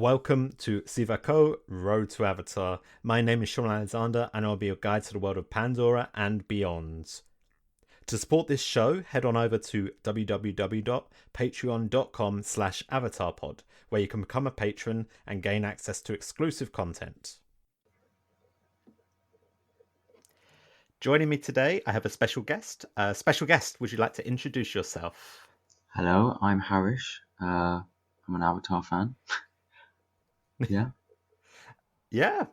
Welcome to Sivako, Road to Avatar. My name is Shaun Alexander and I'll be your guide to the world of Pandora and beyond. To support this show, head on over to www.patreon.com/avatarpod, where you can become a patron and gain access to exclusive content. Joining me today, I have a special guest. Would you like to introduce yourself? Hello, I'm Harish. I'm an Avatar fan. Yeah. Yeah,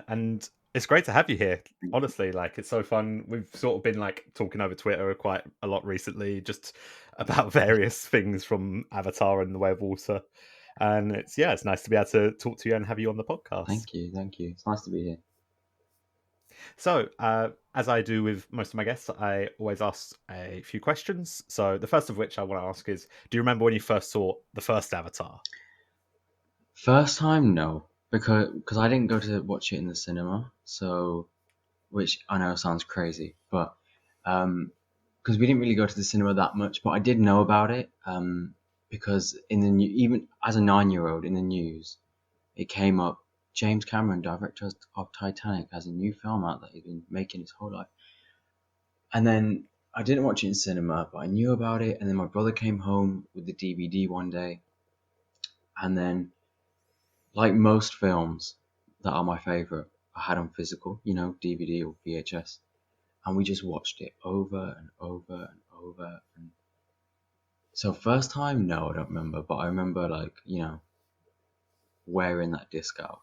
and it's great to have you here. Honestly, it's so fun. We've sort of been talking over Twitter quite a lot recently, just about various things from Avatar and the Way of Water. And it's nice to be able to talk to you and have you on the podcast. Thank you. It's nice to be here. So, as I do with most of my guests, I always ask a few questions. So, the first of which I want to ask is, do you remember when you first saw the first Avatar? First time, no, because I didn't go to watch it in the cinema. So, which I know sounds crazy, but because we didn't really go to the cinema that much, but I did know about it. Because in the new, even as a 9-year-old in the news, it came up. James Cameron, director of Titanic, has a new film out that he's been making his whole life. And then I didn't watch it in cinema, but I knew about it. And then my brother came home with the DVD one day. And then, like most films that are my favorite, I had on physical, DVD or VHS. And we just watched it over and over and over. And so, first time, no, I don't remember. But I remember, wearing that disc out.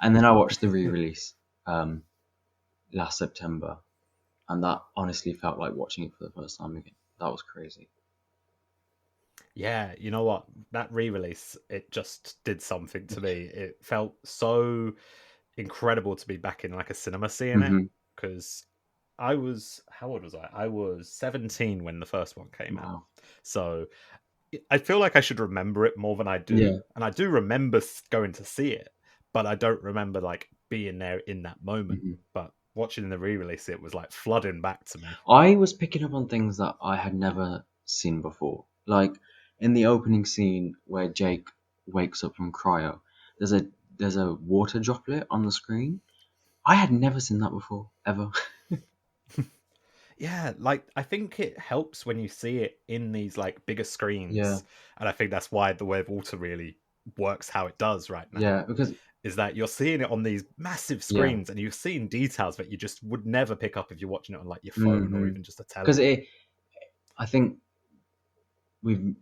And then I watched the re release last September. And that honestly felt like watching it for the first time again. That was crazy. Yeah, you know what? That re-release, it just did something to me. It felt so incredible to be back in a cinema seeing it, Mm-hmm. because how old was I? I was 17 when the first one came out. Wow. So I feel like I should remember it more than I do. Yeah. And I do remember going to see it, but I don't remember being there in that moment. Mm-hmm. But watching the re-release, it was flooding back to me. I was picking up on things that I had never seen before. Like in the opening scene where Jake wakes up from cryo, there's a there's a water droplet on the screen. I had never seen that before, ever. Yeah, I think it helps when you see it in these bigger Yeah, screens, and I think that's why the Way of Water really works how it does right yeah, now. because Is that you're seeing it on these massive yeah, screens, and you're seeing details that you just would never pick up if you're watching it on your phone or mm-hmm. even just a Because telly. I think we've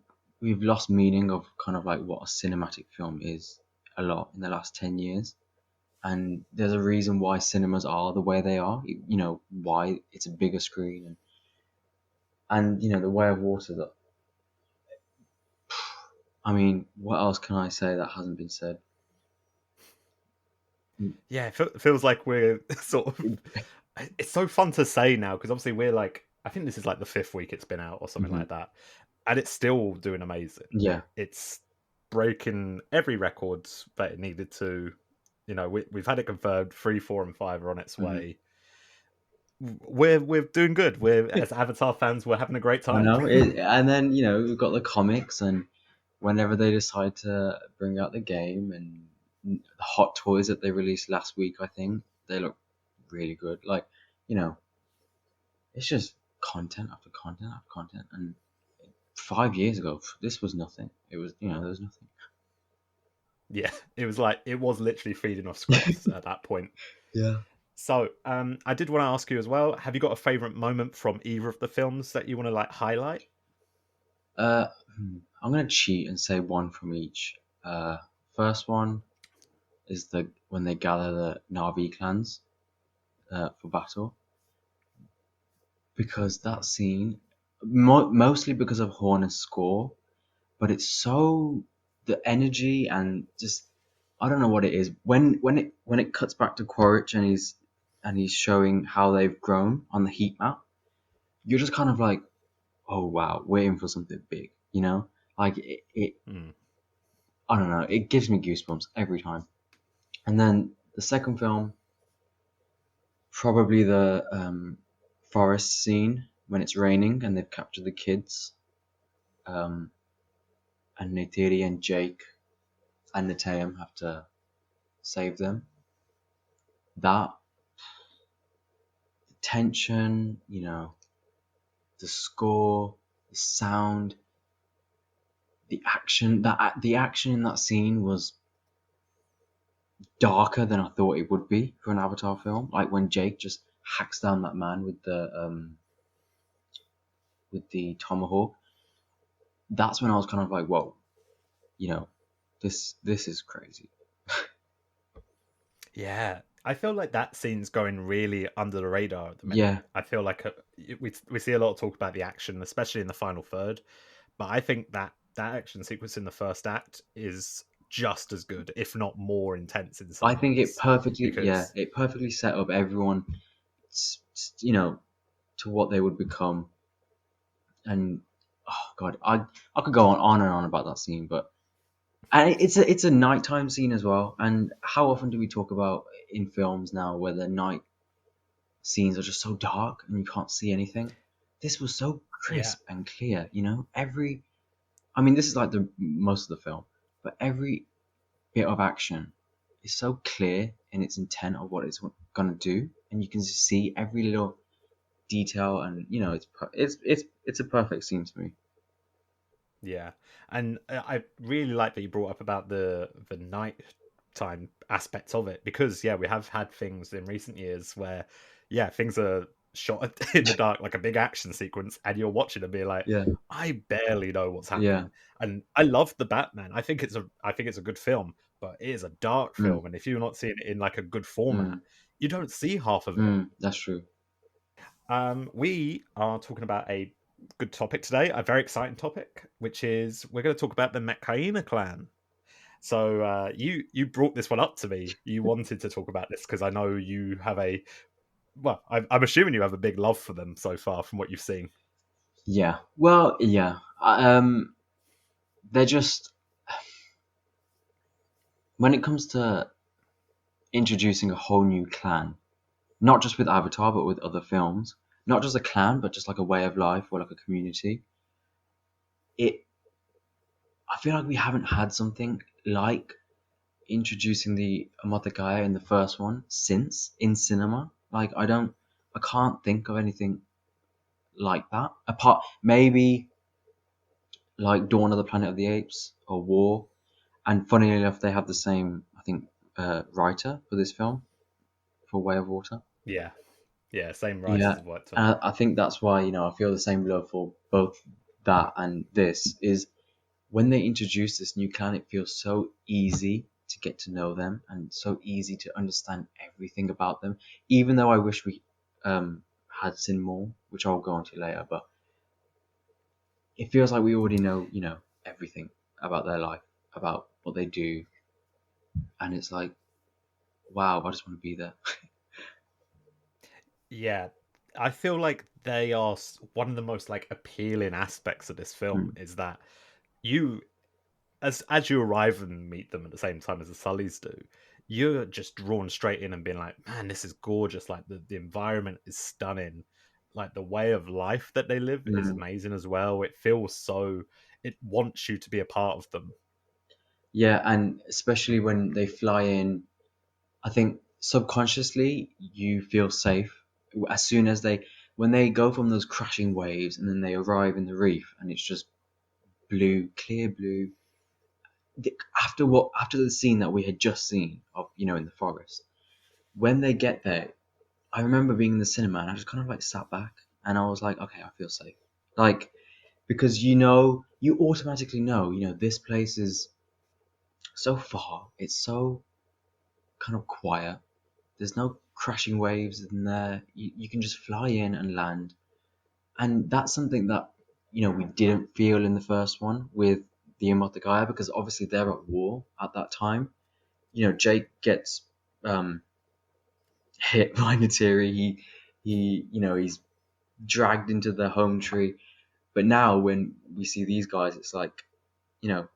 we've lost meaning of kind of like what a cinematic film is a lot in the last 10 years. And there's a reason why cinemas are the way they are. Why it's a bigger screen and the Way of Water. That I mean, what else can I say that hasn't been said? Yeah, it feels like we're sort of. It's so fun to say now because obviously we're I think this is the fifth week it's been out or something Mm-hmm. like that, and it's still doing amazing. Yeah, It's breaking every record that it needed to. We've had it confirmed. 3, 4, and 5 are on its mm-hmm. way. We're doing good. We're as Avatar fans. We're having a great I time. know. And then we've got the comics, and whenever they decide to bring out the game and the hot toys that they released last week, I think they look really good. It's just content after content after content. And 5 years ago, this was nothing. It was, there was nothing. Yeah, it was literally feeding off scripts at that point. Yeah. So, I did want to ask you as well. Have you got a favorite moment from either of the films that you want to highlight? Uh, I'm gonna cheat and say one from each. First one is when they gather the Navi clans for battle, because that scene, mostly because of Horner's score, but it's so the energy and just I don't know what it is when it cuts back to Quaritch and he's showing how they've grown on the heat map. You're just kind of like, oh wow, we're in for something big, Like it Hmm. I don't know, it gives me goosebumps every time. And then the second film, probably the forest scene when it's raining and they've captured the kids, um, and Neytiri and Jake and Natayam have to save them. That tension, the score, the sound, the action. The action in that scene was darker than I thought it would be for an Avatar film. Like when Jake just hacks down that man with the tomahawk. That's when I was kind of like, whoa, you know, this is crazy. Yeah, I feel like that scene's going really under the radar at the minute. Yeah, I feel like we see a lot of talk about the action, especially in the final third. But I think that action sequence in the first act is just as good, if not more intense in I some think it ways. perfectly, yeah, Because it perfectly set up everyone, to what they would become. And oh god, I could go on and on about that scene, but and it's a nighttime scene as well. And how often do we talk about in films now where the night scenes are just so dark and you can't see anything? This was so yeah, crisp and clear. I mean, this is like the most of the film, but every bit of action is so clear in its intent of what it's gonna do, and you can see every little detail, and it's a perfect scene to me. yeah, and I really like that you brought up about the nighttime aspects of it because yeah, we have had things in recent years where yeah, things are shot in the dark like a big action sequence, and you're watching and be like, Yeah, I barely know what's yeah, happening. And I love the Batman. I think it's a good film, but it is a dark mm, film, and if you're not seeing it in like a good format, mm, you don't see half of it. that's true. We are talking about a good topic today, a very exciting topic, which is we're going to talk about the Metkayina Clan. So you brought this one up to me. You wanted to talk about this because I know you have I'm assuming you have a big love for them so far from what you've seen. Yeah, well, yeah, they're just when it comes to introducing a whole new clan, not just with Avatar, but with other films, not just a clan, but just like a way of life or like a community. It, I feel like we haven't had something like introducing the Amatakaya in the first one since in cinema. Like I can't think of anything like that. Apart maybe like Dawn of the Planet of the Apes or War. And funnily enough, they have the same, I think, writer for this film for Way of Water. Yeah, yeah, same writers Yeah, have worked on it. and I think that's why I feel the same love for both that and this is when they introduce this new clan, it feels so easy to get to know them and so easy to understand everything about them. Even though I wish we had seen more, which I'll go on to later, but it feels like we already know, everything about their life, about what they do, and it's like, wow, I just want to be there. Yeah, I feel like they are one of the most like appealing aspects of this film Mm, is that you as you arrive and meet them at the same time as the Sullys do, you're just drawn straight in and being like, man, this is gorgeous. Like the environment is stunning. Like the way of life that they live is mm. amazing as well. It feels so it wants you to be a part of them. Yeah, and especially when they fly in, I think subconsciously you feel safe as soon as when they go from those crashing waves and then they arrive in the reef and it's just blue, clear blue. After the scene that we had just seen of in the forest, when they get there, I remember being in the cinema and I just kind of like sat back and I was like, okay, I feel safe, like because you automatically know this place is so far, it's so kind of quiet. There's no crashing waves in there. You can just fly in and land. And that's something that, we didn't feel in the first one with the Imotagaya because obviously they're at war at that time. Jake gets um, hit by Natiri. He's dragged into the home tree. But now when we see these guys, it's like,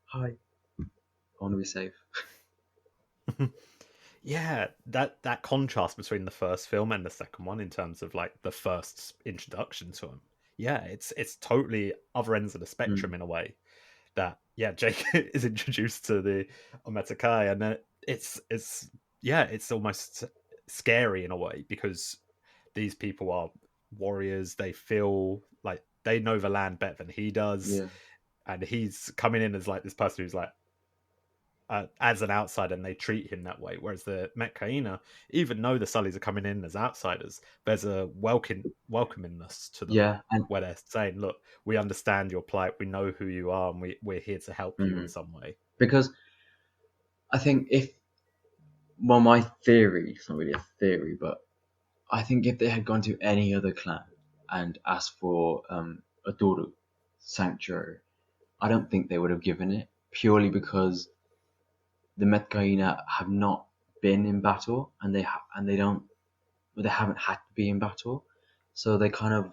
hi, I want to be safe. Yeah, that contrast between the first film and the second one in terms of like the first introduction to him. Yeah, it's totally other ends of the spectrum Mm, in a way that yeah, Jake is introduced to the Metkayina, and then it's yeah, it's almost scary in a way because these people are warriors. They feel like they know the land better than he does, Yeah. and he's coming in as like this person who's like as an outsider, and they treat him that way. Whereas the Metkayina, even though the Sullys are coming in as outsiders, there's a welcomingness to them Yeah, and where they're saying, "Look, we understand your plight. We know who you are, and we're here to help you in mhm. some way." Because I think if, well, my theory, it's not really a theory, but I think if they had gone to any other clan and asked for a Doru sanctuary, I don't think they would have given it, purely because the Metkayina have not been in battle, and they don't, they haven't had to be in battle, so they kind of,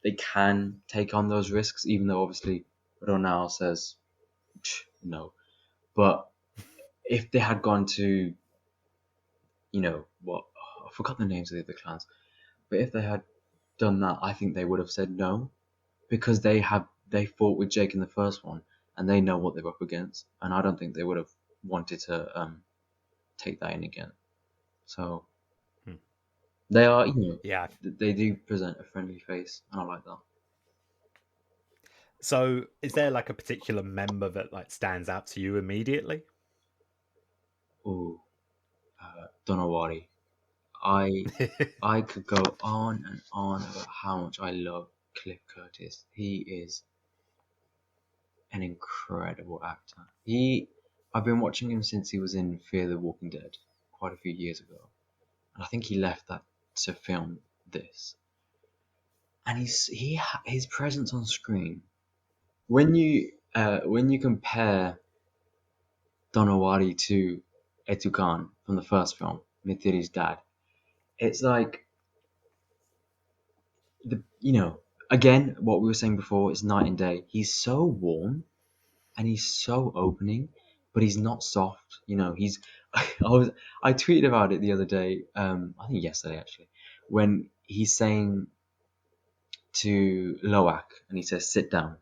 they can take on those risks, even though obviously Ronal says no. But if they had gone to, what, I forgot the names of the other clans, but if they had done that, I think they would have said no, because they fought with Jake in the first one, and they know what they're up against, and I don't think they would have wanted to take that in again. So Hmm. they are, Yeah. they do present a friendly face, and I like that. So, is there like a particular member that like stands out to you immediately? Ooh, Donawari. I I could go on and on about how much I love Cliff Curtis. He is an incredible actor. I've been watching him since he was in Fear the Walking Dead quite a few years ago, and I think he left that to film this. And his presence on screen, when you compare Donawari to Etukan from the first film, Mithiri's dad, it's like, the again, what we were saying before is night and day. He's so warm and he's so opening, but he's not soft. He's I tweeted about it the other day, I think yesterday actually, when he's saying to Loak, and he says sit down,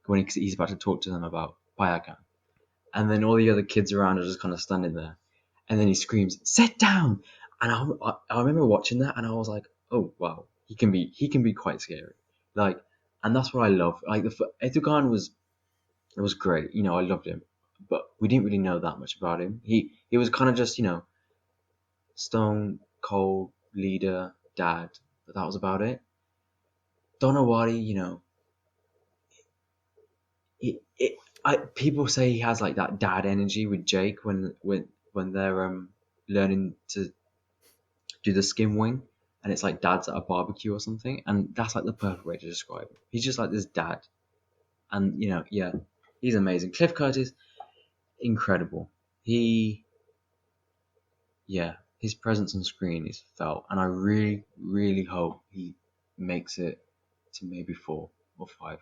when he's about to talk to them about Payakan, and then all the other kids around are just kind of standing there, and then he screams sit down, and I remember watching that, and I was like, oh wow, he can be quite scary, like, and that's what I love. Like, the Etugan was, it was great. I loved him, but we didn't really know that much about him. He was kind of just, stone cold leader, dad, but that was about it. Donawari, it people say he has like that dad energy with Jake when they're learning to do the skim wing, and it's like dad's at a barbecue or something, and that's like the perfect way to describe him. He's just like this dad, and yeah, he's amazing. Cliff Curtis, incredible. He Yeah, his presence on screen is felt, and I really, really hope he makes it to maybe 4 or 5.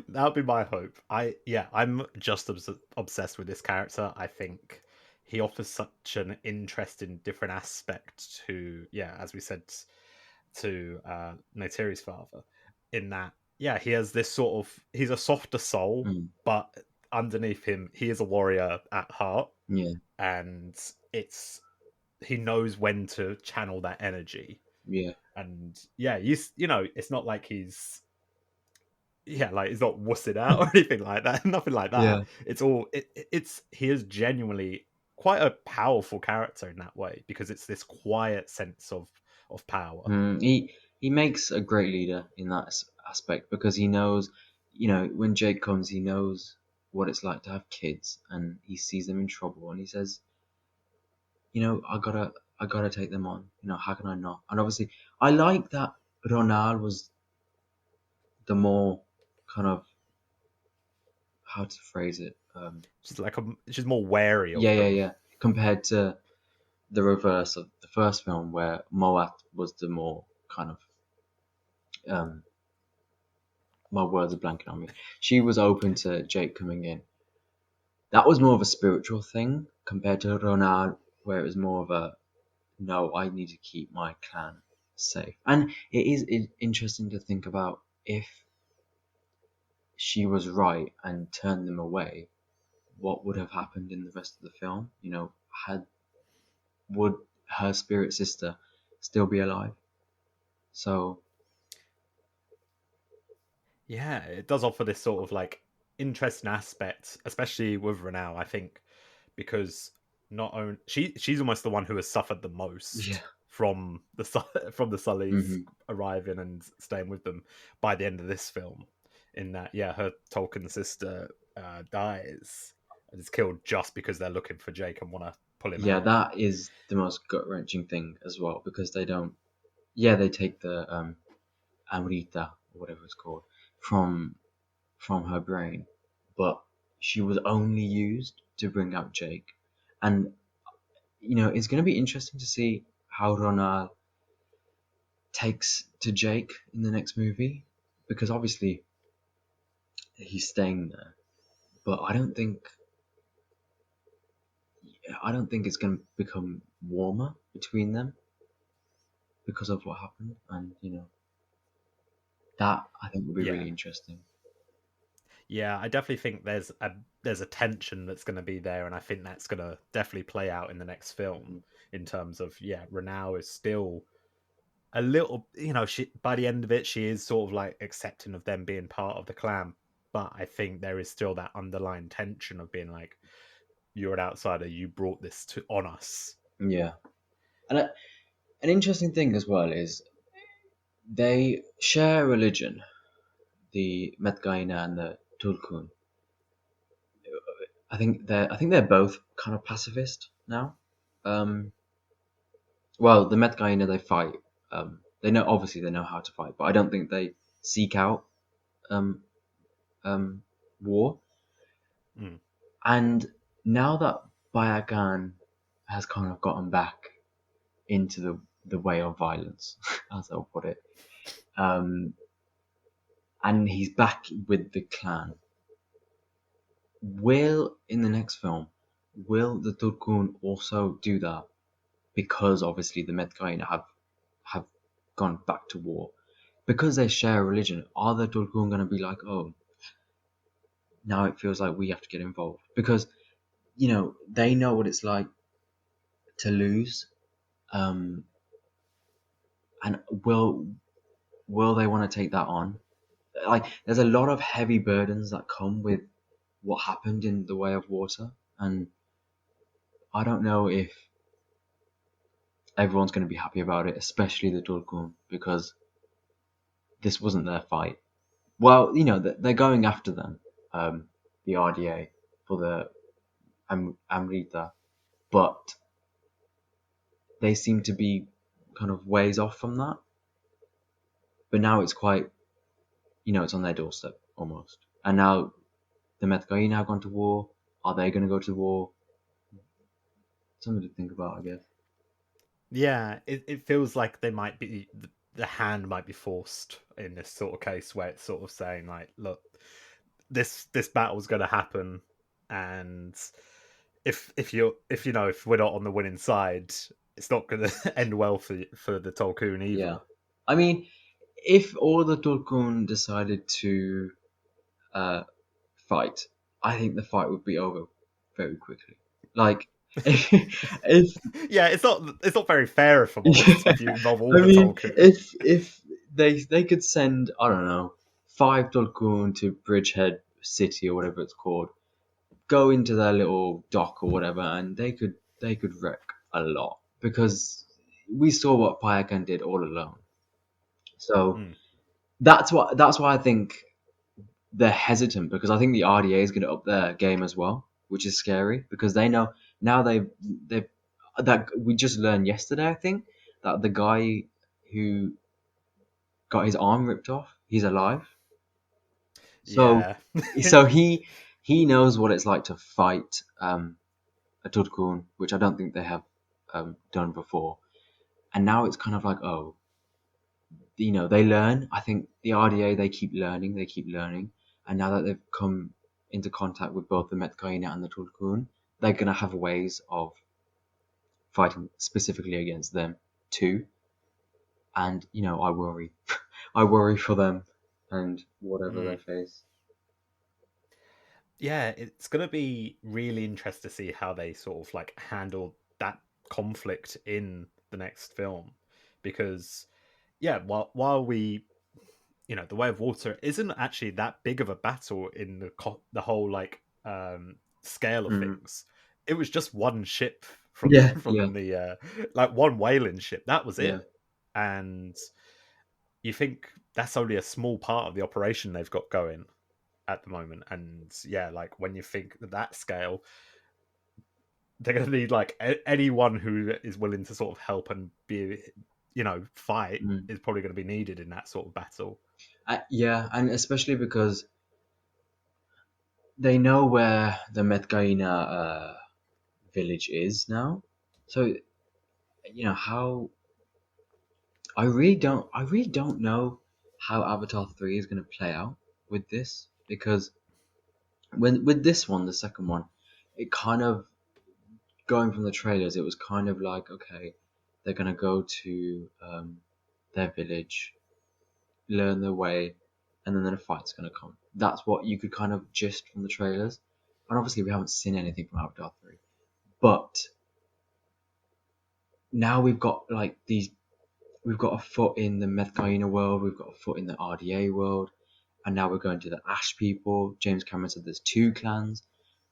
That would be my hope. I'm just obsessed with this character. I think he offers such an interesting, different aspect to, yeah, as we said, to Neytiri's father. In that, yeah, he has this sort of, he's a softer soul, Mm, but underneath him, he is a warrior at heart, yeah, and it's he knows when to channel that energy. yeah, And yeah, it's not like he's, yeah, like he's not wussing out or anything like that. Nothing like that. yeah. It's all it's he is genuinely quite a powerful character in that way because it's this quiet sense of power. He makes a great leader in that aspect, because he knows, when Jake comes, he knows what it's like to have kids, and he sees them in trouble, and he says, I gotta take them on. How can I not? And obviously, I like that Ronald was the more kind of, how to phrase it. She's more wary Yeah, of yeah, them. yeah. Compared to the reverse of the first film, where Moat was the more kind of, um, my words are blanking on me. She was open to Jake coming in. That was more of a spiritual thing compared to Ronald, where it was more of a, no, I need to keep my clan safe. And it is interesting to think about, if she was right and turned them away, what would have happened in the rest of the film? Had would her spirit sister still be alive? So Yeah, it does offer this sort of like interesting aspect, especially with Renau, I think, because not only she's almost the one who has suffered the yeah, most from from the Sullys hmm arriving and staying with them by the end of this film. In that, yeah, her Tolkien sister dies and is killed just because they're looking for Jake and want to pull him yeah, out. that is the most gut wrenching thing as well because they don't. Yeah, they take the Amrita or whatever it's called from her brain, but she was only used to bring out Jake, and it's going to be interesting to see how Ronald takes to Jake in the next movie because obviously he's staying there, but I don't think it's going to become warmer between them because of what happened, and that I think would be really Yeah, interesting. yeah, I definitely think there's a tension that's going to be there, and I think that's going to definitely play out in the next film in terms of yeah, Renau is still a little, she by the end of it, she is sort of like accepting of them being part of the clan, but I think there is still that underlying tension of being like, you're an outsider, you brought this to on us. Yeah, and an interesting thing as well is they share religion, the Metkayina and the Tulkun. I think they're both kind of pacifist now. Um, well, the Metkayina they fight. They know how to fight, but I don't think they seek out um, war. Mm. And now that Bayagan has kind of gotten back into the way of violence, as I'll put it, um, and he's back with the clan, will in the next film, will the Turkun also do that? Because obviously the Metkayina have gone back to war. Because they share a religion, are the Turkun going to be like, oh, now it feels like we have to get involved? Because, they know what it's like to lose. Um, and will they want to take that on? Like, there's a lot of heavy burdens that come with what happened in the Way of Water. And I don't know if everyone's going to be happy about it, especially the Turkun, because this wasn't their fight. Well, they're going after them, the RDA, for the Amrita, but they seem to be kind of ways off from that. But now it's quite, it's on their doorstep almost. And now the Metkayina have gone to war. Are they going to go to war? Something to think about, I guess. Yeah, it feels like they might be the hand might be forced in this sort of case where it's sort of saying like, look, this battle's going to happen, and if we're not on the winning side, it's not going to end well for the Tolkien Yeah. either. I mean, if all the Tulkun decided to uh, fight, I think the fight would be over very quickly. Like, if Yeah, it's not very fair if I'm honest. yeah, If you involve all I the mean, Tolkien. if they could send, I don't know, 5 Tulkun to Bridgehead City or whatever it's called, go into their little dock or whatever, and they could wreck a lot because we saw what Payakan did all alone. So Mm. that's why I think they're hesitant because I think the RDA is going to up their game as well, which is scary because they know now they that we just learned yesterday I think that the guy who got his arm ripped off, he's alive. So Yeah. so he knows what it's like to fight a Tudkun, which I don't think they have done before. And now it's kind of like, oh, they learn. I think the RDA they keep learning, and now that they've come into contact with both the Metkayina and the Tulkun, they're gonna have ways of fighting specifically against them too. And I worry, I worry for them and whatever they Mm. face. yeah, it's gonna be really interesting to see how they sort of like handle that conflict in the next film, because yeah, while we, the Way of Water isn't actually that big of a battle in the whole like scale of Mm. things. It was just one ship from Yeah, yeah, from the like one whaling ship. That was yeah. it. And you think that's only a small part of the operation they've got going at the moment. And yeah, like when you think that scale, they're going to need like anyone who is willing to sort of help and be, fight Mm. is probably going to be needed in that sort of battle. Yeah, and especially because they know where the Metkayina village is now. So how I really don't know how Avatar 3 is going to play out with this, because when with this one, the second one, it kind of, going from the trailers, it was kind of like, okay, they're going to go to their village, learn their way, and then a fight's going to come. That's what you could kind of gist from the trailers. And obviously we haven't seen anything from Avatar 3. But now we've got a foot in the Metkayina world, we've got a foot in the RDA world, and now we're going to the Ash people. James Cameron said there's two clans,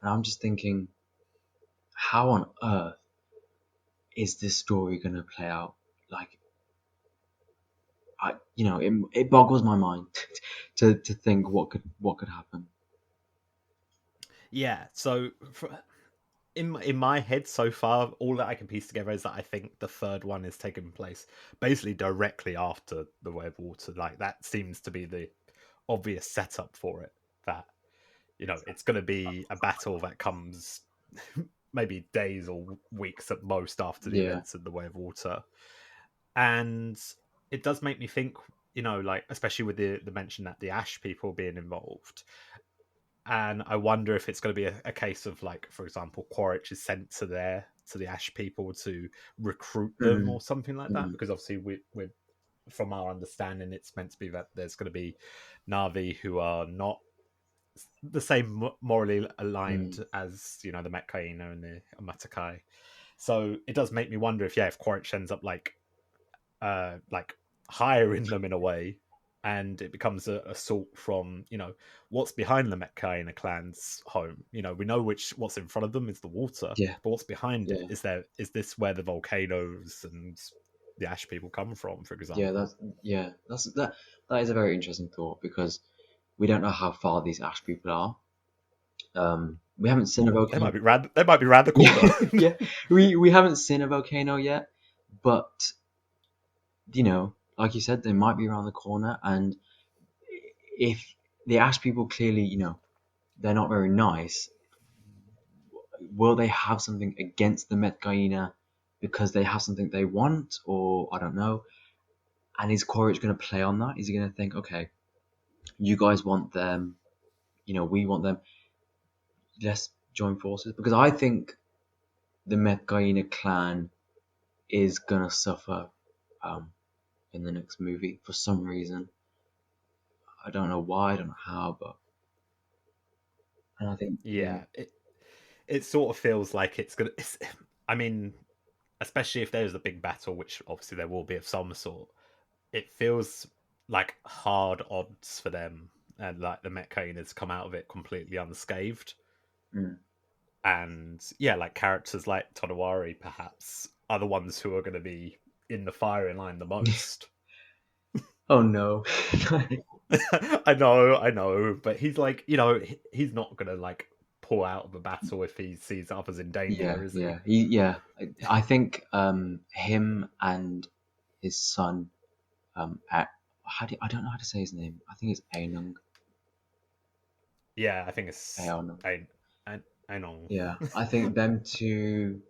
and I'm just thinking, how on earth is this story going to play out? Like, it boggles my mind to think what could happen. Yeah, so in my head so far, all that I can piece together is that I think the third one is taking place basically directly after the Way of Water. Like that seems to be the obvious setup for it. That it's going to be a battle that comes maybe days or weeks at most after the Yeah. events of the Way of Water, and it does make me think. Like especially with the mention that the Ash people being involved, and I wonder if it's going to be a case of like, for example, Quaritch is sent to the Ash people to recruit them Mm, or something like that. mm, Because obviously, we're from our understanding, it's meant to be that there's going to be Navi who are not the same morally aligned mm. as the Metkayina and the Matakai. So it does make me wonder if if Quaritch ends up like hiring them in a way, and it becomes a assault from what's behind the Metkayina clan's home. We know what's in front of them is the water, Yeah, but what's behind it yeah, is this where the volcanoes and the ash people come from, for yeah. example. That is a very interesting thought, because we don't know how far these Ash people are. We haven't seen a They might volcano. be they might be round the Yeah, corner. yeah. We haven't seen a volcano yet, but like you said, they might be around the corner. And if the Ash people clearly, they're not very nice, will they have something against the Metkayina because they have something they want, or I don't know. And is Quaritch going to play on that? Is he going to think, okay, you guys want them, we want them, let's join forces? Because I think the Metkayina clan is going to suffer um, in the next movie for some reason. I don't know why, I don't know how, but. And I think, yeah. Yeah, it sort of feels like it's gonna. I mean, especially if there's a big battle, which obviously there will be of some sort. It feels like hard odds for them, and like the Metcainers come out of it completely unscathed. Mm. And yeah, like characters like Todawari perhaps are the ones who are going to be in the firing line the most. Oh no. I know, but he's like, he's not going to like pull out of a battle if he sees others in Yeah, danger, is he? yeah, yeah. I think him and his son, I don't know how to say his name. I think it's Aenung. Yeah, I think it's Aenung. I know. Yeah, I think them two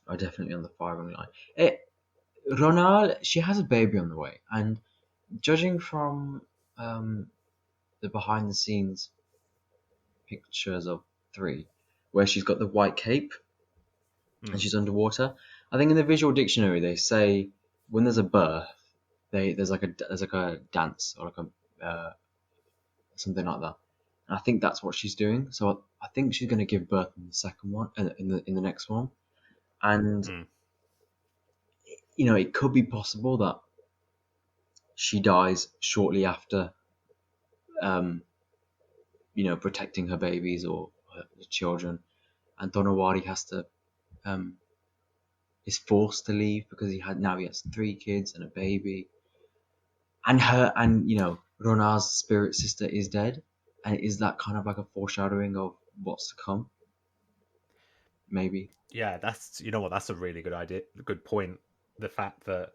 are definitely on the firing line. Ronald, she has a baby on the way, and judging from um, the behind the scenes pictures of 3, where she's got the white cape and Mm. she's underwater, I think in the visual dictionary they say when there's a birth, there's like a dance, or like a something like that. And I think that's what she's doing. So I think she's going to give birth in the second one, in the next one. And Mm. it could be possible that she dies shortly after, um, protecting her babies or her children, and Donowari um, is forced to leave because he has 3 kids and a baby, and Ronar's spirit sister is dead, and is that kind of like a foreshadowing of what's to come? Maybe. Yeah, that's you know what, that's a really good idea, good point. The fact that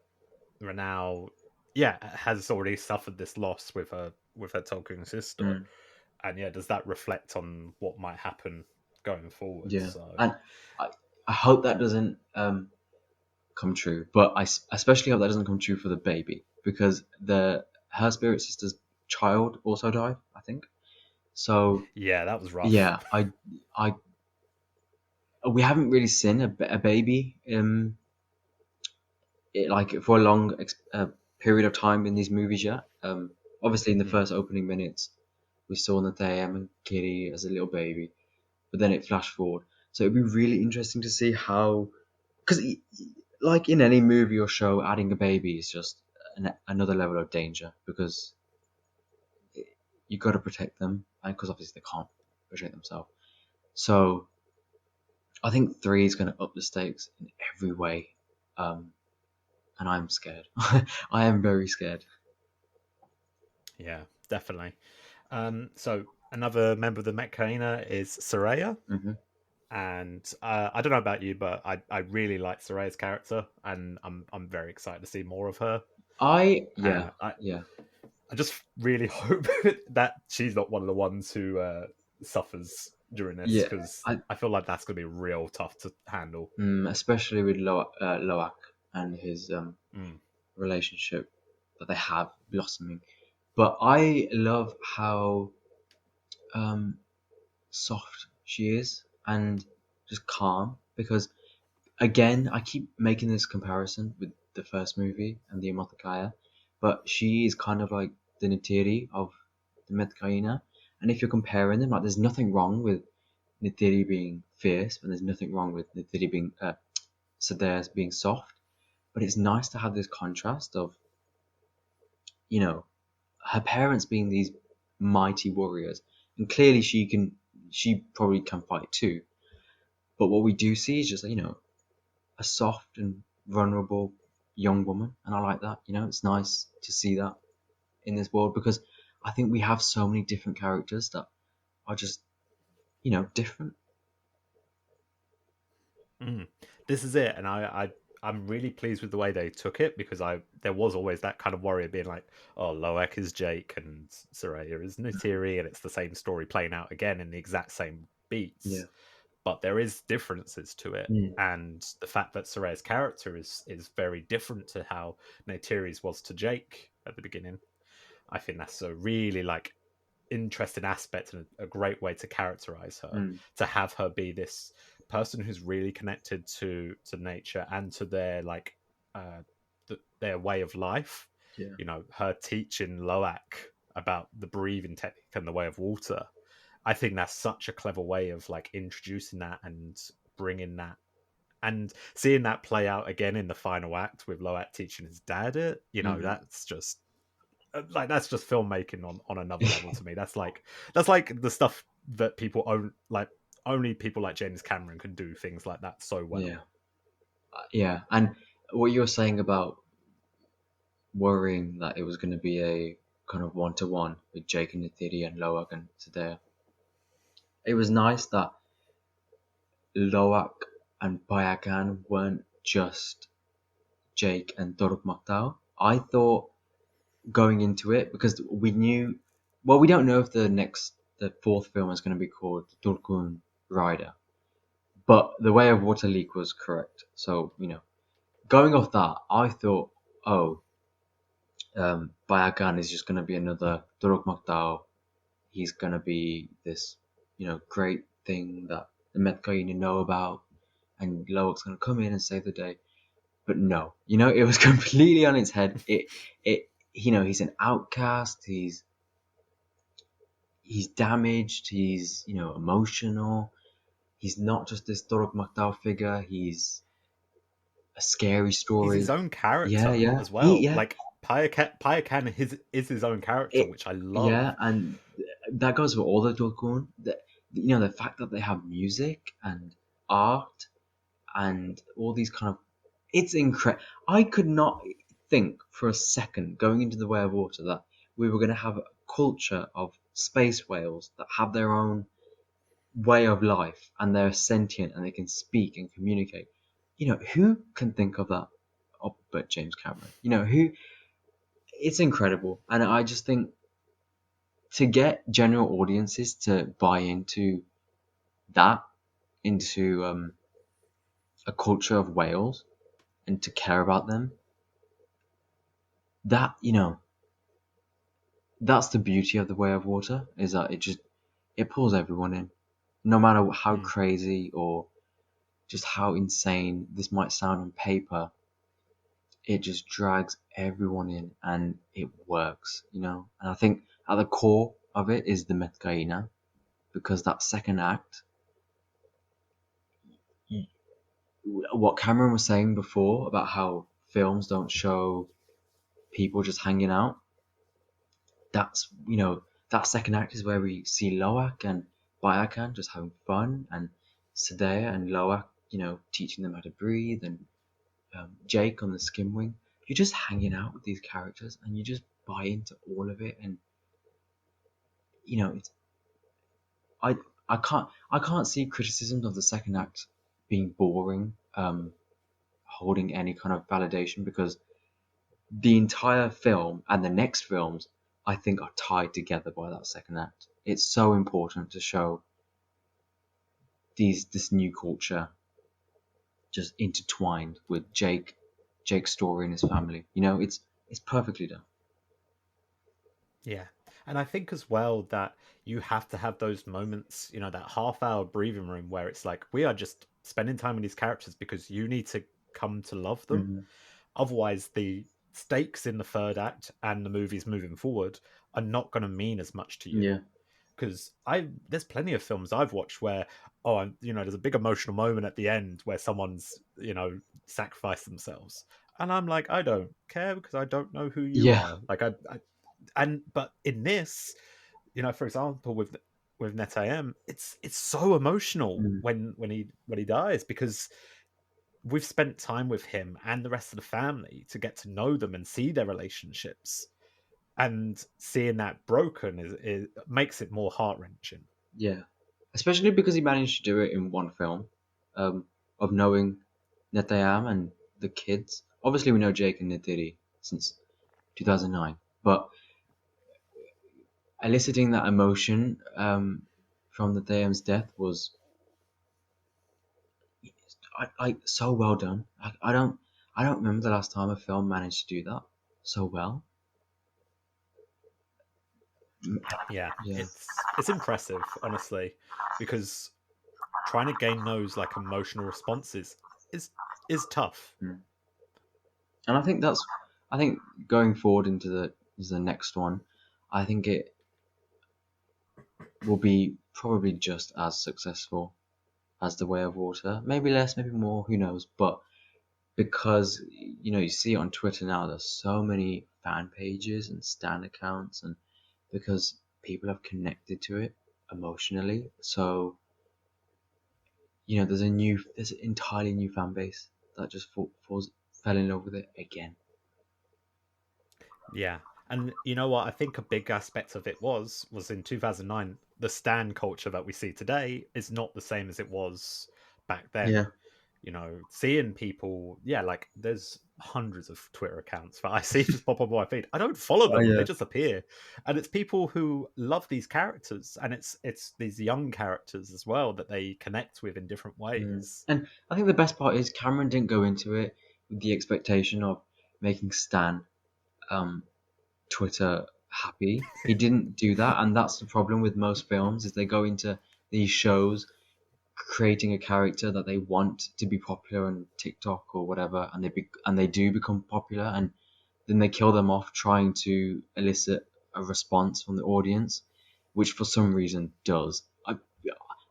Renau, yeah, has already suffered this loss with her Tolkien sister, Mm, and yeah, does that reflect on what might happen going forward? yeah, So and I hope that doesn't come true, but especially hope that doesn't come true for the baby because the her spirit sister's child also died, I think. So yeah, that was rough. yeah, I we haven't really seen a baby like for a long period of time in these movies yet. Obviously, in the Mm. first opening minutes, we saw Nathayam and Kitty as a little baby, but then it flashed forward. So it'd be really interesting to see how, because like in any movie or show, adding a baby is just another level of danger because you got to protect them, and because obviously they can't protect themselves. So I think 3 is going to up the stakes in every way, um, and I'm scared. I am very scared. Yeah, definitely. So another member of the Metkayina is Soraya, Hmm. and I don't know about you, but I really like Soraya's character, and I'm very excited to see more of her. Yeah, And yeah, I just really hope that she's not one of the ones who suffers during this, yeah. because I I feel like that's going to be real tough to handle. Especially with Loak and his Mm. relationship that they have blossoming. But I love how um, soft she is and just calm because again I keep making this comparison with the first movie and the Amathakaya, but she is kind of like the Nitiri of the Metkayina. And if you're comparing them, like there's nothing wrong with Nitiri being fierce, and there's nothing wrong with Nitiri being Sadeas being soft. But it's nice to have this contrast of, you know, her parents being these mighty warriors, and clearly she probably can fight too. But what we do see is just, a soft and vulnerable young woman, and I like that. It's nice to see that in this world because I think we have so many different characters that are just, different. Mm. This is it, and I'm really pleased with the way they took it, because I there was always that kind of worry of being like, oh, Loek is Jake and Soraya is Neytiri, and it's the same story playing out again in the exact same Yeah. beats. But there is differences to it, Mm. and the fact that Soraya's character is very different to how Neytiri's was to Jake at the beginning. I think that's a really like interesting aspect and a great way to characterize her, Mm. to have her be this person who's really connected to nature and to their like uh their way of life. Yeah. Her teaching Loak about the breathing technique and the way of water. I think that's such a clever way of like introducing that and bringing that, and seeing that play out again in the final act with Loak teaching his dad it. Hmm. That's just like that's just filmmaking on another level to me. That's like the stuff that people own, like only people like James Cameron can do things like that so well. Yeah. Yeah. And what you were saying about worrying that it was going to be a kind of one to one with Jake and Nithiri and Loak and Sadea. It was nice that Loak and Bayagan weren't just Jake and Doruk Makdao. I thought going into it, because we knew, well, we don't know if the fourth film is going to be called Turkun Rider, but the Way of Water Leak was correct. So, going off that, I thought, oh, Bayagan is just going to be another Doruk Makdao. He's going to be this, great thing that the Metkayina know about, and Loak's going to come in and save the day. But no, it was completely on its head. He's an outcast. he's damaged. He's emotional. He's not just this Dorok Makdao figure. He's a scary He's his story. own Yeah, character yeah. as He well. yeah. Like Payakan is his own character, It which I love. yeah, and that goes for all the Dokun. The fact that they have music and art and all these kind of it's incredible. I could not think for a second going into the Way of Water that we were going to have a culture of space whales that have their own way of life and they're sentient and they can speak and communicate. Who can think of that? Oh, but James Cameron. Who? It's incredible, and I just think to get general audiences to buy that, into a culture of whales and to care about them, that that's the beauty of the Way of Water, is that it pulls everyone in, no matter how Mm. crazy or just how insane this might sound on paper. It just drags everyone in and it works. And I think at the core of it is the Metkayina, because that second act, what Cameron was saying before about how films don't show people just hanging out, that second act is where we see Loak and Bayakan just having fun, and Sadea and Loak, teaching them how to breathe, and Jake on the skim wing. You're just hanging out with these characters and you just buy into all of it. And it's I I can't see criticisms of the second act being boring, holding any kind of validation, because the entire film and the next films, I think, are tied together by that second act. It's so important to show this new culture just intertwined with Jake's story and his family. It's perfectly done. Yeah. And I think as well that you have to have those moments, that half hour breathing room where it's like, we are just spending time with these characters because you need to come to love them. Hmm. Otherwise, the stakes in the third act and the movies moving forward are not going to mean as much to you. Yeah, Because there's plenty of films I've watched where, there's a big emotional moment at the end where someone's, sacrificed themselves. And I'm like, I don't care because I don't know who you yeah, are. Like, but in this, for example, with Netayem, it's so emotional mm, when he dies, because we've spent time with him and the rest of the family to get to know them and see their relationships, and seeing that broken is makes it more heart wrenching. yeah. Especially because he managed to do it in one film, of knowing Netayam and the kids. Obviously, we know Jake and Nidiri since 2009, but eliciting that emotion from Netayam's death was so well done. I don't remember the last time a film managed to do that so well. Yeah, Yeah. it's impressive, honestly, because trying to gain those like emotional responses is is tough. Mm. And I think going forward into the next one, I think it will be probably just as successful as The Way of Water. Maybe less, maybe more, who knows? But because you see it on Twitter now, there's so many fan pages and stan accounts, and because people have connected to it emotionally, so there's an entirely new fan base that just fell in love with it again. Yeah. And you know what? I think a big aspect of it was in 2009, the stan culture that we see today is not the same as it was back then. Yeah. Seeing people, yeah, like there's hundreds of Twitter accounts that I see just pop up on my feed. I don't follow Oh them; they yeah. just appear, and it's people who love these characters, and it's these young characters as well that they connect with in different Mm. ways. And I think the best part is Cameron didn't go into it with the expectation of making Stan um, Twitter happy. He didn't do that, and that's the problem with most films: is they go into these shows creating a character that they want to be popular on TikTok or whatever, and they do become popular, and then they kill them off trying to elicit a response from the audience. which for some reason does.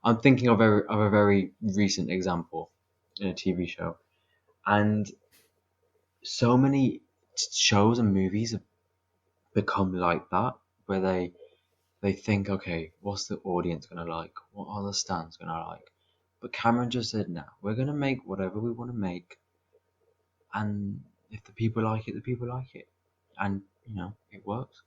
I'm thinking of a very recent example in a TV show, and so many shows and movies have become like that, where they think, okay, what's the audience gonna like? What are the stands gonna like? But Cameron just said, nah, we're gonna make whatever we want to make, and if the people like it, the people like it, and it works.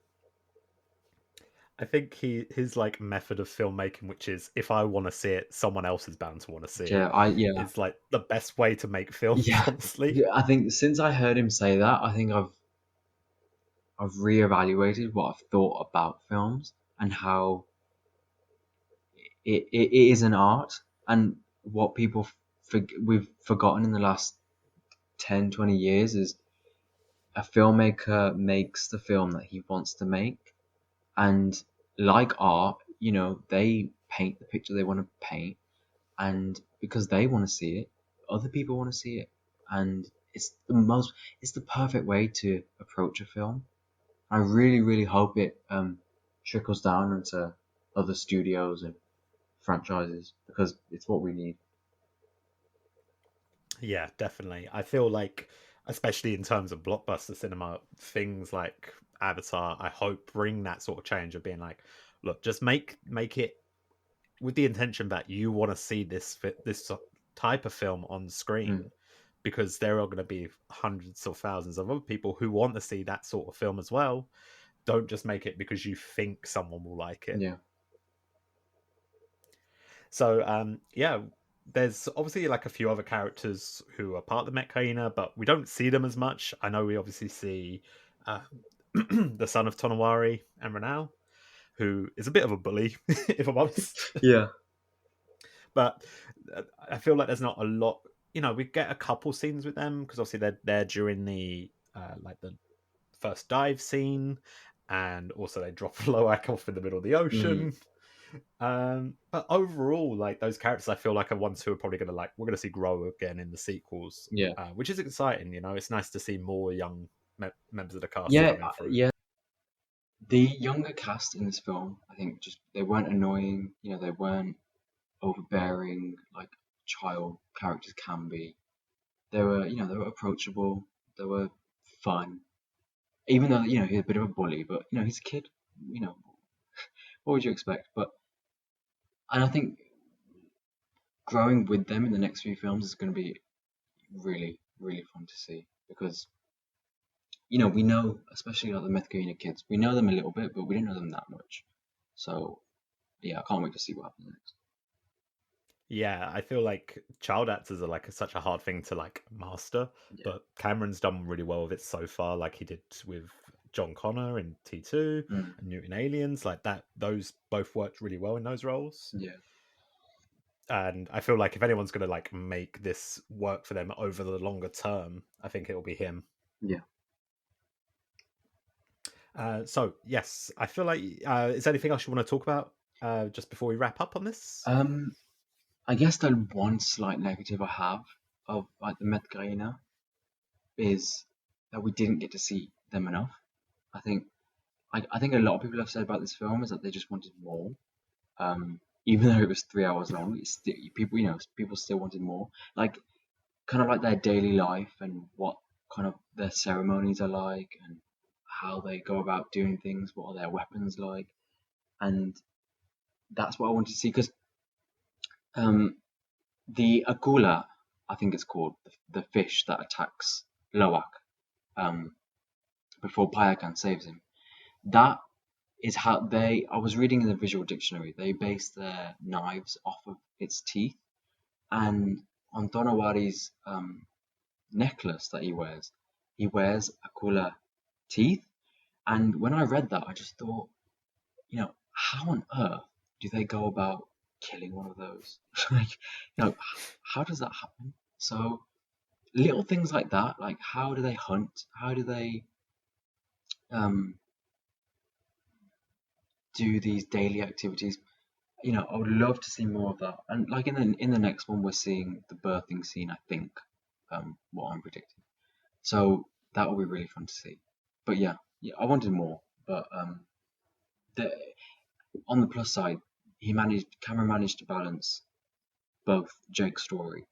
I think his like method of filmmaking, which is if I want to see it, someone else is bound to want to see Yeah, it, yeah, is like the best way to make films, yeah. honestly. Yeah, I think since I heard him say that, I think I've reevaluated what I've thought about films and how it is an art, and what we've forgotten in the last 10, 20 years is a filmmaker makes the film that he wants to make, and like art, they paint the picture they want to paint, and because they want to see it, other people want to see it, and it's the perfect way to approach a film. I really, really hope it trickles down into other studios and franchises, because it's what we need. Yeah, definitely. I feel like, especially in terms of blockbuster cinema, things like Avatar, I hope bring that sort of change of being like, look, just make it with the intention that you want to see this type of film on Mm, screen, because there are going to be hundreds of thousands of other people who want to see that sort of film as well. Don't just make it because you think someone will like it. yeah. So yeah, there's obviously like a few other characters who are part of the Metkayina, but we don't see them as much. I know we obviously see uh, the son of Tonawari and Renal, who is a bit of a bully, if I'm honest. Yeah. But I feel like there's not a lot. We get a couple scenes with them because obviously they're there during the like the first dive scene, and also they drop Loak off in the middle of the Mm, ocean. But overall, like those characters, I feel like are ones who are probably gonna we're gonna see grow again in the sequels, yeah. which is exciting. It's nice to see more young members of the cast Yeah. coming through. Yeah. The younger cast in this film, I think, just they weren't annoying. They weren't overbearing like child characters can be. They were approachable. They were fun. Even though he's a bit of a bully, but he's a kid. You know what would you expect? And I think growing with them in the next few films is going to be really, really fun to see, because we know, especially like the Metkayina kids, we know them a little bit, but we didn't know them that much. So yeah, I can't wait to see what happens next. Yeah, I feel like child actors are like such a hard thing to like master, Yeah. but Cameron's done really well with it so far. Like he did with John Connor in T2 Mm, and Mutant Aliens, like that. Those both worked really well in those roles. yeah. And I feel like if anyone's going to like make this work for them over the longer term, I think it'll be him. Yeah. So yes, I feel like is there anything else you want to talk about just before we wrap up on this? Um, I guess the one slight negative I have of like the Met Gala is that we didn't get to see them enough. I think I think a lot of people have said about this film is that they just wanted more. Even though it was 3 hours long, it's still, people still wanted more. Like kind of like their daily life and what kind of their ceremonies are like, and how they go about doing things. What are their weapons like? And that's what I wanted to see, because um, the Akula, I think it's called, the fish that attacks Loak um, before Payakan saves him. That is how I was reading in the visual dictionary, they base their knives off of its teeth. And on Donawari's necklace that he wears Akula teeth. And when I read that, I just thought, how on earth do they go about killing one of those? Like, how does that happen? So little things like that, like how do they hunt? How do they um, do these daily activities? I would love to see more of that. And like in the next one, we're seeing the birthing scene. I think, what I'm predicting. So that will be really fun to see. But yeah, I wanted more. But the on the plus side, Cameron managed to balance both Jake's story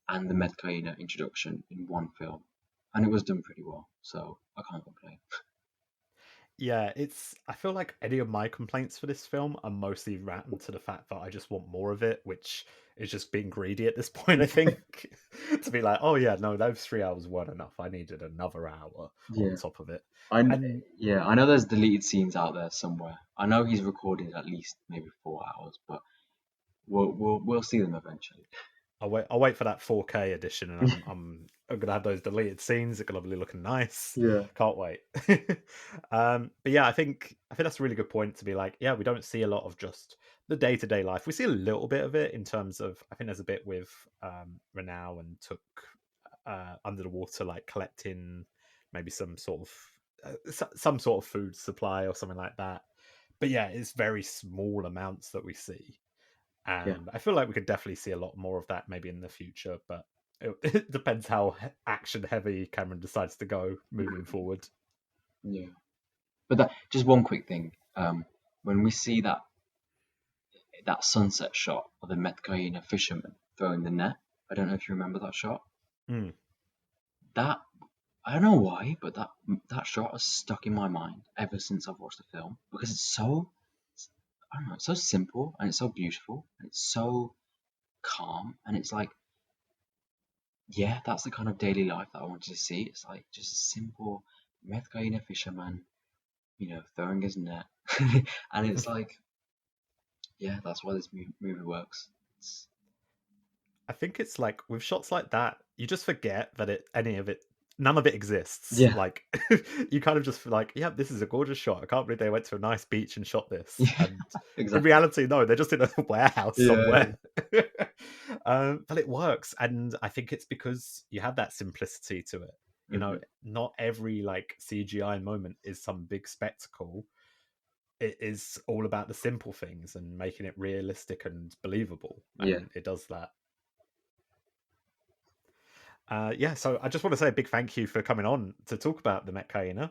and the Metkayina introduction in one film, and it was done pretty well. So I can't complain. Yeah, I feel like any of my complaints for this film are mostly round to the fact that I just want more of it, which is just being greedy at this point, I think. To be like, oh yeah, no, those 3 hours weren't enough. I needed another hour on Yeah, top of it. I And yeah, I know there's deleted scenes out there somewhere. I know he's recorded at least maybe 4 hours, but we'll see them eventually. I'll wait for that 4K edition, and I'm gonna have those deleted scenes. They're gonna be looking nice. Yeah. Can't wait. But yeah, I think that's a really good point to be like, yeah, we don't see a lot of just the day to day life. We see a little bit of it in terms of I think there's a bit with Renau and Took under the water, like collecting maybe some sort of some sort of food supply or something like that. But yeah, it's very small amounts that we see. Yeah, And I feel like we could definitely see a lot more of that maybe in the future, but it depends how action heavy Cameron decides to go moving forward. yeah. But that just one quick thing. When we see that sunset shot of the Metkayina fisherman throwing the net, I don't know if you remember that shot. Mm. That I don't know why, but that shot has stuck in my mind ever since I've watched the film because it's so I don't know, it's so simple and it's so beautiful and it's so calm and it's like yeah, that's the kind of daily life that I wanted to see. It's like just a simple Metkayina fisherman, throwing his net, and it's like yeah, that's why this movie works. It's, I think it's like with shots like that, you just forget that none of it exists. yeah, Like you kind of just feel like, yeah, this is a gorgeous shot. I can't believe they went to a nice beach and shot this. yeah, And in exactly. reality, no, they're just in a warehouse Yeah. somewhere. But it works, and I think it's because you have that simplicity to it. Hmm. Not every like CGI moment is some big spectacle. It is all about the simple things and making it realistic and believable, Yeah. and it does that. Yeah, so I just want to say a big thank you for coming on to talk about the Metkayina.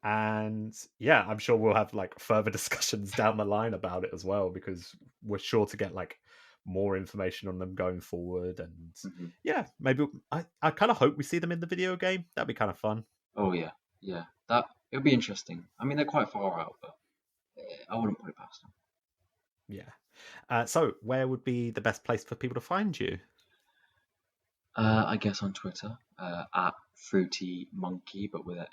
And yeah, I'm sure we'll have like further discussions down the line about it as well, because we're sure to get like more information on them going forward. And Hmm. yeah, maybe I kind of hope we see them in the video game. That'd be kind of fun. Oh yeah, yeah. That it'll be interesting. I mean, they're quite far out, but I wouldn't put it past them. Yeah. So where would be the best place for people to find you? I guess on Twitter, at Fruity Monkey, but with a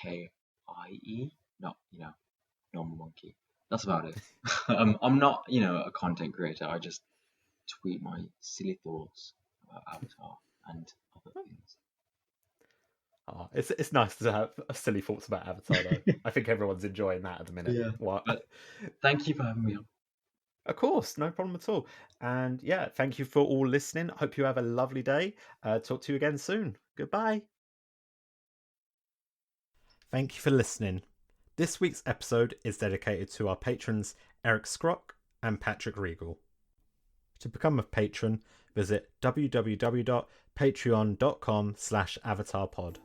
Monkie, not normal monkey. That's about it. I'm not a content creator. I just tweet my silly thoughts about Avatar and other things. Oh, it's nice to have silly thoughts about Avatar, though. I think everyone's enjoying that at the minute. Yeah. What? But thank you for having me on. Of course, no problem at all. And yeah, thank you for all listening. Hope you have a lovely day. Talk to you again soon. Goodbye. Thank you for listening. This week's episode is dedicated to our patrons Eric Scrock and Patrick Regal. To become a patron, visit www.patreon.com/avatarpod.